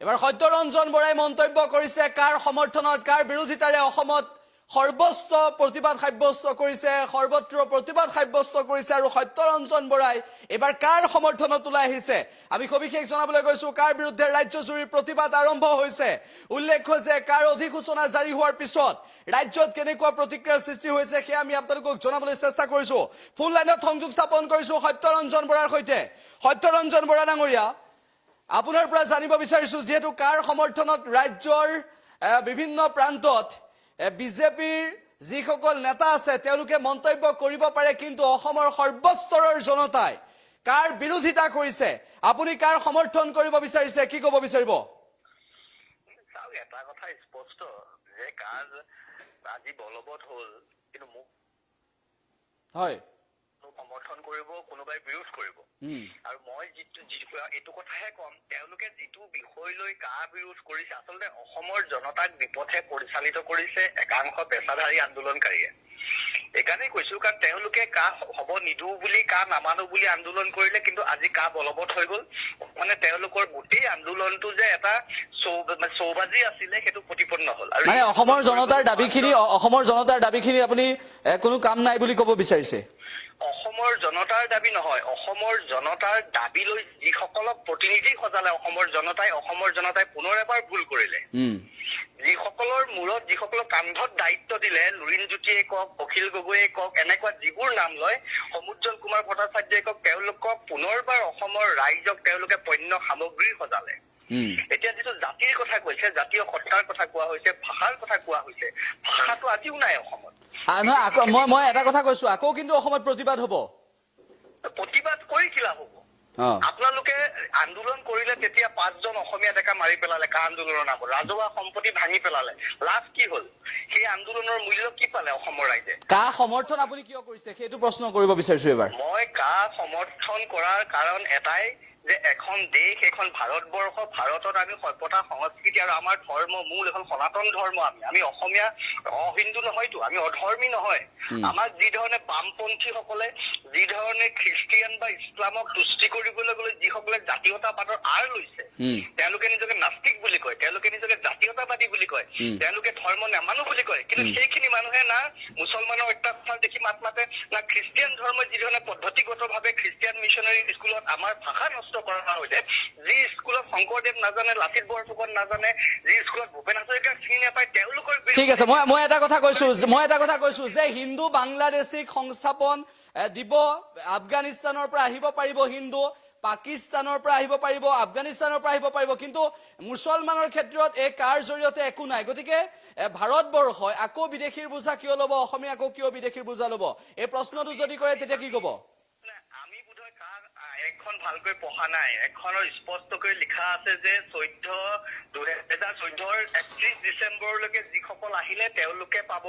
এবাৰ সত্যৰঞ্জন বৰাই মন্তব্য কৰিছে কাৰ সমৰ্থনত কাৰ বিৰোধিতাৰে অসমত সৰ্বস্ত প্ৰতিবাদ সাব্যস্ত কৰিছে সৰ্বত্ৰ প্ৰতিবাদ সাব্যস্ত কৰিছে আৰু সত্যৰঞ্জন বৰাই এবাৰ কাৰ সমৰ্থনত ওলাই আহিছে আমি সবিশেষ জনাবলৈ গৈছো কাৰ বিৰুদ্ধে ৰাজ্যজুৰি প্ৰতিবাদ আৰম্ভ হৈছে উল্লেখ্য যে কাৰ অধিসূচনা জাৰি হোৱাৰ পিছত ৰাজ্যত কেনেকুৱা প্ৰতিক্ৰিয়াৰ সৃষ্টি হৈছে সে আমি আপোনালোকক জনাবলৈ চেষ্টা কৰিছো ফোন লাইনত সংযোগ স্থাপন কৰিছো সত্যৰঞ্জন বৰাৰ সৈতে সত্যৰঞ্জন বৰা ডাঙৰীয়া আপোনাৰ পৰা জানিব বিচাৰিছো যেহেতু কাৰ সমৰ্থনত ৰাজ্যৰ বিভিন্ন প্ৰান্তত বিজেপিৰ যিসকল নেতা আছে তেওঁলোকে মন্তব্য কৰিব পাৰে কিন্তু অসমৰ সৰ্বস্তৰৰ জনতাই কাৰ বিৰোধিতা কৰিছে আপুনি কাৰ সমৰ্থন কৰিব বিচাৰিছে কি ক'ব বিচাৰিব চাওক এটা কথা স্পষ্ট যে কাৰ আজি বলবৎ হ'ল কিন্তু মোক হয় সমৰ্থন কৰিব কোনোবাই বিৰোধ কৰিব আৰু মই এইটো কথাহে কম তেওঁলোকে যিটো বিষয় লৈ কাৰ বিৰোধ কৰিছে আচলতে অসমৰ জনতাক বিপথে পৰিচালিত কৰিছে একাংশ পেছাধাৰী আন্দোলনকাৰীয়ে এইকাৰণে কৈছো কাৰণ তেওঁলোকে কা হ'ব নিদো বুলি কা নামানো বুলি আন্দোলন কৰিলে কিন্তু আজি কা বলবৎ হৈ গ'ল মানে তেওঁলোকৰ গোটেই আন্দোলনটো যে এটা চৌবাজি আছিলে সেইটো প্ৰতিপন্ন হ'ল আৰু মানে অসমৰ জনতাৰ দাবীখিনি আপুনি কোনো কাম নাই বুলি ক'ব বিচাৰিছে অসমৰ জনতাৰ দাবী নহয় অসমৰ জনতাৰ দাবী লৈ যিসকলক প্ৰতিনিধি সজালে অসমৰ জনতাই পুনৰ এবাৰ ভুল কৰিলে যিসকলৰ মূৰত যিসকলক কান্ধত দায়িত্ব দিলে লুৰিণজ্যোতিয়ে কওক অখিল গগৈয়ে কওক এনেকুৱা যিবোৰ নাম লয় সমুজ্জ্বল কুমাৰ ভট্টাচাৰ্যই কওক তেওঁলোকক পুনৰবাৰ অসমৰ ৰাইজক তেওঁলোকে পণ্য সামগ্ৰী সজালে এতিয়া যিটো জাতিৰ কথা কৈছে জাতীয় সত্তাৰ কথা কোৱা হৈছে ভাষাৰ কথা কোৱা হৈছে ভাষাটো আজিও নাই অসমত মই এটা কথা কৈছো আকৌ কিন্তু অসমত প্ৰতিবাদ হ'ব প্ৰতিবাদ কৰি কিলা হ'ব আপোনালোকে আন্দোলন কৰিলে তেতিয়া 5 জন অসমীয়া ডেকা মাৰি পেলালে কা আন্দোলনৰ নামত ৰাজহুৱা সম্পত্তি ভাঙি পেলালে লাভ কি হ'ল সেই আন্দোলনৰ মূল্য কি পালে অসমৰ ৰাইজে কা সমৰ্থন আপুনি কিয় কৰিছে সেইটো প্ৰশ্ন কৰিব বিচাৰিছো এবাৰ মই কা সমৰ্থন কৰাৰ কাৰণ এটাই যে এখন দেশ এখন ভাৰতবৰ্ষ ভাৰতত আমি সভ্যতা সংস্কৃতি আৰু আমাৰ ধৰ্ম মূল এখন সনাতন ধৰ্ম আমি অসমীয়া অহিন্দু নহয়তো আমি অধৰ্মী নহয় আমাক যি ধৰণে বামপন্থী সকলে যি ধৰণে খ্ৰীষ্টিয়ান বা ইছলামক তুষ্টি কৰিবলৈ গ'লে যিসকলে জাতীয়তাবাদৰ আঁৰ লৈছে তেওঁলোকে নিজকে নাস্তিক বুলি কয় তেওঁলোকে নিজকে জাতীয়তাবাদী বুলি কয় তেওঁলোকে ধৰ্ম নামানো বুলি কয় কিন্তু সেইখিনি মানুহে না মুছলমানৰ অত্যাচাৰ দেখি মাত মাতে না খ্ৰীষ্টিয়ান ধৰ্মৰ যি ধৰণে পদ্ধতিগতভাৱে খ্ৰীষ্টিয়ান মিছনাৰী স্কুলত আমাৰ ভাষা নষ্ট কৰা হৈছে যি স্কুলত শংকৰদেৱ নাজানে লাচিত বৰফুকন নাজানে যি স্কুলত ভূপেন হাজৰিকাক চিনি নাপায় তেওঁলোকৰ ঠিক আছে মই এটা কথা কৈছো যে হিন্দু বাংলাদেশীক সংস্থাপন দিব আফগানিস্তানৰ পৰা আহিব পাৰিব হিন্দু পাকিস্তানৰ পৰা আহিব পাৰিব আফগানিস্তানৰ পৰা আহিব পাৰিব কিন্তু মুছলমানৰ ক্ষেত্ৰত এই কাৰ জৰিয়তে একো নাই গতিকে ভাৰতবৰ্ষই আকৌ বিদেশীৰ বোজা কিয় ল'ব অসমীয়া আকৌ কিয় বিদেশীৰ বোজা ল'ব এই প্ৰশ্নটো যদি কৰে তেতিয়া কি ক'ব আমি বোধহয় কাৰ এখন ভালকৈ পঢ়া নাই এখনৰ স্পষ্টকৈ লিখা আছে যে 2014 31 ডিচেম্বৰলৈকে যিসকল আহিলে তেওঁলোকে পাব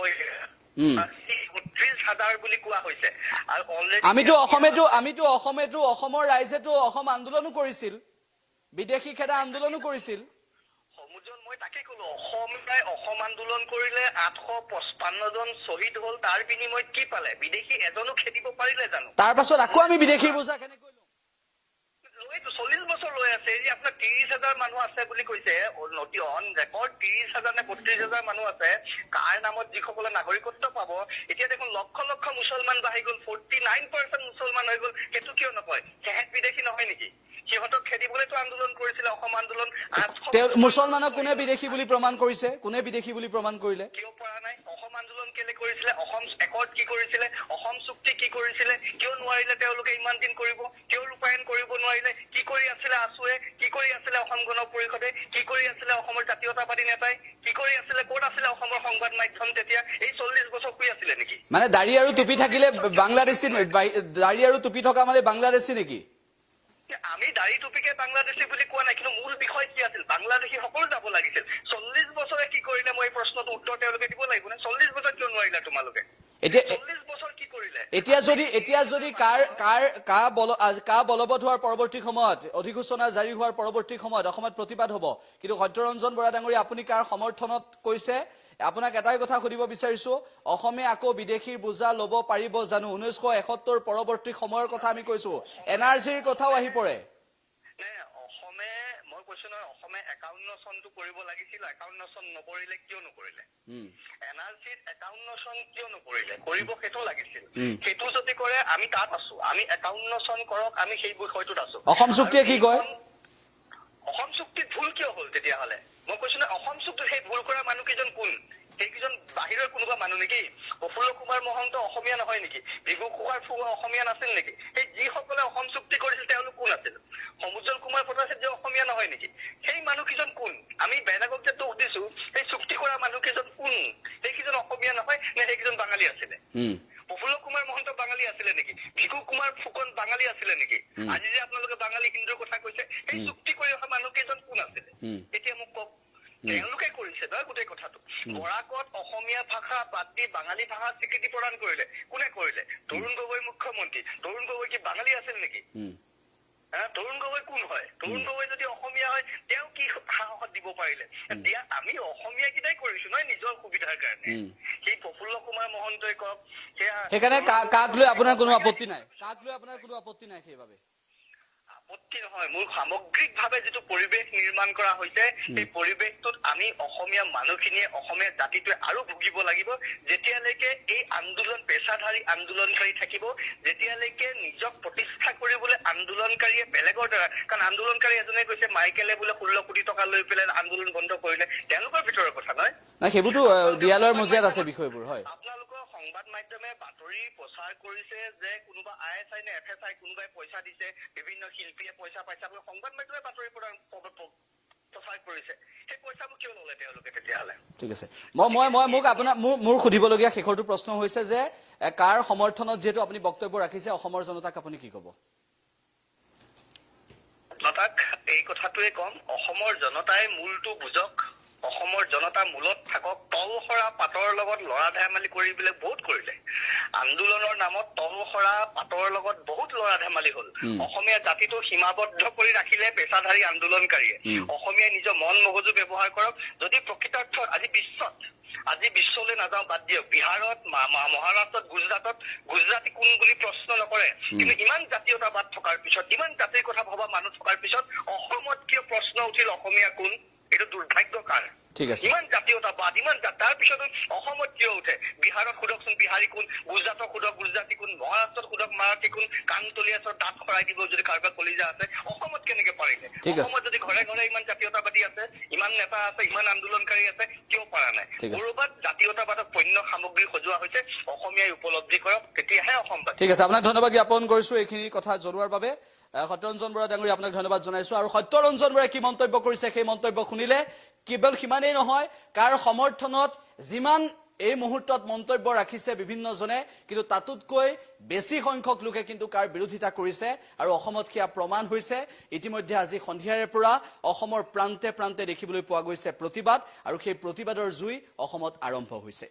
৩০,০০০ বুলি কোৱা হৈছে আৰু অলৰেডি আমিতো অসমৰ ৰাইজেতো অসম আন্দোলনো কৰিছিল বিদেশী খেদা আন্দোলনো কৰিছিল মই তাকে কলো অসম আন্দোলন কৰিলে 855 জন শ্বহীদ হ'ল তাৰ বিনিময়ত কি পালে বিদেশী এজনো খেদিব পাৰিলে জানো তাৰ পাছত আকৌ আমি বিদেশীৰ বোজা কেনেকৈ লম 40 বছৰ লৈ আছে এই আপোনাৰ 30,000 মানুহ আছে বুলি কৈছে নটি অন ৰেকৰ্ড 30,000 নে 32,000 মানুহ আছে কাৰ নামত যিসকলে নাগৰিকত্ব পাব এতিয়া দেখোন লক্ষ লক্ষ মুছলমান বাঢ়ি গ'ল 49% মুছলমান হৈ গ'ল সেইটো কিয় নকয় সেহেত বিদেশী নহয় নেকি সিহঁতক খেদিবলৈতো আন্দোলন কৰিছিলে অসম আন্দোলন মুছলমানক কোনে বিদেশী বুলি প্ৰমাণ কৰিছে কোনে বিদেশী বুলি প্ৰমাণ কৰিলে কিয় পৰা নাই অসম আন্দোলন কেলে কৰিছিলে অসম একৰ্ড কি কৰিছিলে অসম চুক্তি কি কৰিছিলে কিয় নোৱাৰিলে তেওঁলোকে ইমান দিন কৰিব কিয় ৰূপায়ণ কৰিব নোৱাৰিলে কি কৰি আছিলে আছুৱে কি কৰি আছিলে অসম গণ পৰিষদে কি কৰি আছিলে অসমৰ জাতীয়তাবাদী নেতাই কি কৰি আছিলে ক'ত আছিলে অসমৰ সংবাদ মাধ্যম তেতিয়া এই 40 বছৰ শুই আছিলে নেকি মানে দাড়ি আৰু টুপি থাকিলে বাংলাদেশী দাড়ি আৰু টুপি থকা মানে বাংলাদেশী নেকি আমি দাড়ি টুপিকে বাংলাদেশী বুলি কোৱা নাই কিন্তু মূল বিষয় কি আছিল বাংলাদেশী সকলো যাব লাগিছিল 40 বছৰে কি কৰিলে মই এই প্ৰশ্নটো উত্তৰ তেওঁলোকে দিব লাগিব নে 40 বছৰ কিয় নোৱাৰিলা তোমালোকে এতিয়া 40 বছৰ কি কৰিলে এতিয়া যদি কা বলবৎ হোৱাৰ পৰৱৰ্তী সময়ত অধিসূচনা জাৰি হোৱাৰ পৰৱৰ্তী সময়ত অসমত প্ৰতিবাদ হ'ব কিন্তু সত্যৰঞ্জন বৰা ডাঙৰীয়া আপুনি কাৰ সমৰ্থনত কৈছে আপোনাক এটাই কথা সুধিব বিচাৰিছো অসমে আকৌ বিদেশীৰ বোজা ল'ব পাৰিব জানো 1971 পৰৱৰ্তী সময়ৰ কথা আমি কৈছো এনআৰচিৰ কথাও আহি পৰে অসমে মই কৈছো কৈছো নহয় অসমে 51 চনটো কৰিব লাগিছিল 51 চন নকৰিলে কিয় নকৰিলে এনআৰচিত 51 চন কিয় নকৰিলে কৰিব সেইটো লাগিছিল সেইটো যদি কৰে আমি তাত আছো আমি 51 চন কৰক আমি সেই বিষয়টোত আছো অসম চুক্তিয়ে কি কয় অসম চুক্তিত ভুল কিয় হ'ল তেতিয়াহ'লে মই কৈছো না অসম চুক্তিত সেই ভুল কৰা মানুহ কেইজন কোন সেইকেইজন বাহিৰৰ কোনোবা মানুহ নেকি প্ৰফুল্ল কুমাৰ মহন্ত অসমীয়া নহয় নেকি ভিগু কুমাৰ ফুকন অসমীয়া নাছিল নেকি সেই যিসকলে অসম চুক্তি কৰিছিল তেওঁলোক কোন আছিল সমুজ্জ্বল কুমাৰ ভট্টাচাৰ্য অসমীয়া নহয় নেকি সেই মানুহকেইজন কোন আমি বেলেগক যে দোষ দিছো সেই চুক্তি কৰা মানুহকেইজন কোন সেইকেইজন অসমীয়া নহয় নে সেইকেইজন বাঙালী আছিলে প্ৰফুল্ল কুমাৰ মহন্ত বাঙালী আছিলে নেকি ভিগু কুমাৰ ফুকন বাঙালী আছিলে নেকি আজি যে আপোনালোকে বাঙালী হিন্দুৰ কথা কৈছে সেই চুক্তি কৰি অহা মানুহকেইজন কোন আছিলে এতিয়া মোক কওক তেওঁলোকে কৰিছে নহয় গোটেই কথাটো বৰাকত অসমীয়া ভাষা বাদ দি বাঙালী ভাষাত স্বীকৃতি প্ৰদান কৰিলে কোনে কৰিলে তৰুণ গগৈ মুখ্যমন্ত্ৰী তৰুণ গগৈ কি বাঙালী আছিল নেকি তৰুণ গগৈ কোন হয় তৰুণ গগৈ যদি অসমীয়া হয় তেওঁ কি সাহসত দিব পাৰিলে দিয়া আমি অসমীয়া কেইটাই কৰিছো নহয় নিজৰ সুবিধাৰ কাৰণে সেই প্ৰফুল্ল কুমাৰ মহন্তই কওক সেইকাৰণে কাক লৈ আপোনাৰ কোনো আপত্তি নাই কাক লৈ আপোনাৰ কোনো আপত্তি নাই সেইবাবে আপত্তি নহয় মোৰ সামগ্ৰিকভাৱে যিটো পৰিৱেশ নিৰ্মাণ কৰা হৈছে সেই পৰিৱেশটোত আমি অসমীয়া মানুহখিনিয়ে অসমীয়া জাতিটোৱে আৰু ভুগিব লাগিব যেতিয়ালৈকে এই আন্দোলন পেছাধাৰী আন্দোলনকাৰী থাকিব যেতিয়ালৈকে নিজক প্ৰতিষ্ঠা কৰিবলৈ আন্দোলনকাৰীয়ে বেলেগৰ দ্বাৰা কাৰণ আন্দোলনকাৰী এজনে কৈছে মাইকেলে বোলে 16 কোটি টকা লৈ পেলাই আন্দোলন বন্ধ কৰিলে তেওঁলোকৰ ভিতৰৰ কথা নহয় নাই সেইবোৰতো দিয়ালৰ মজিয়াত আছে বিষয়বোৰ হয় আপোনালোকৰ সংবাদ মাধ্যমে বাতৰি প্ৰচাৰ কৰিছে যে কোনোবা ISI নে FSI কোনোবাই পইচা দিছে বিভিন্ন শিল্পীয়ে পইচা পাইছে বুলি সংবাদ মাধ্যমে বাতৰি প্ৰচাৰ কৰিছে সেই পইচাবোৰ কিয় ল'লে তেওঁলোকে তেতিয়াহ'লে ঠিক আছে মোক আপোনাৰ মোৰ সুধিবলগীয়া শেষৰটো প্ৰশ্ন হৈছে যে কাৰ সমৰ্থনত যেহেতু আপুনি বক্তব্য ৰাখিছে অসমৰ জনতাক আপুনি কি ক'ব জনতাক এই কথাটোৱে কম অসমৰ জনতাই মূলটো বুজক অসমৰ জনতা মূলত থাকক তলসৰা পাতৰ লগত লৰা ধেমালি কৰিবলৈ বহুত কৰিলে আন্দোলনৰ নামত তলসৰা পাতৰ লগত বহুত লৰা ধেমালি হ'ল অসমীয়া জাতিটো সীমাবদ্ধ কৰি ৰাখিলে পেছাধাৰী আন্দোলনকাৰীয়ে অসমীয়াই নিজৰ মন মগজু ব্যৱহাৰ কৰক যদি প্ৰকৃতাৰ্থত আজি বিশ্বলৈ নাযাওঁ বাদ দিয়ক বিহাৰত মহাৰাষ্ট্ৰত গুজৰাটী কোন বুলি প্ৰশ্ন নকৰে কিন্তু ইমান জাতীয়তাবাদ থকাৰ পিছত ইমান জাতিৰ কথা ভবা মানুহ থকাৰ পিছত অসমত কিয় প্ৰশ্ন উঠিল অসমীয়া কোন এইটো দুৰ্ভাগ্যকাৰ ইমান জাতীয়তাবাদ ইমান তাৰ পিছত অসমত কিয় উঠে বিহাৰত সোধকচোন বিহাৰী কোন গুজৰাটত সোধক গুজৰাটী কোন মহাৰাষ্ট্ৰত সোধক মাৰাঠী কোন কাণতলীয়াচৰ দাঁত খৰাই দিব যদি কাৰোবাৰ কলিজা আছে অসমত কেনেকে পাৰিলে অসমত যদি ঘৰে ঘৰে ইমান জাতীয়তাবাদী আছে ইমান নেতা আছে ইমান আন্দোলনকাৰী আছে কিয় পৰা নাই ক'ৰবাত জাতীয়তাবাদক পণ্য সামগ্ৰী সজোৱা হৈছে অসমীয়াই উপলব্ধি কৰক তেতিয়াহে অসমবাদ ঠিক আছে আপোনাক ধন্যবাদ জ্ঞাপন কৰিছো এইখিনি কথা জনোৱাৰ বাবে সত্যৰঞ্জন বৰা ডাঙৰীয়া আপোনাক ধন্যবাদ জনাইছো আৰু সত্যৰঞ্জন বৰাই কি মন্তব্য কৰিছে সেই মন্তব্য শুনিলে কেৱল সিমানেই নহয় কাৰ সমৰ্থনত যিমান এই মুহূৰ্তত মন্তব্য ৰাখিছে বিভিন্নজনে কিন্তু তাতোতকৈ বেছি সংখ্যক লোকে কিন্তু কাৰ বিৰোধিতা কৰিছে আৰু অসমত সেয়া প্ৰমাণ হৈছে ইতিমধ্যে আজি সন্ধিয়াৰে পৰা অসমৰ প্ৰান্তে প্ৰান্তে দেখিবলৈ পোৱা গৈছে প্ৰতিবাদ আৰু সেই প্ৰতিবাদৰ জুই অসমত আৰম্ভ হৈছে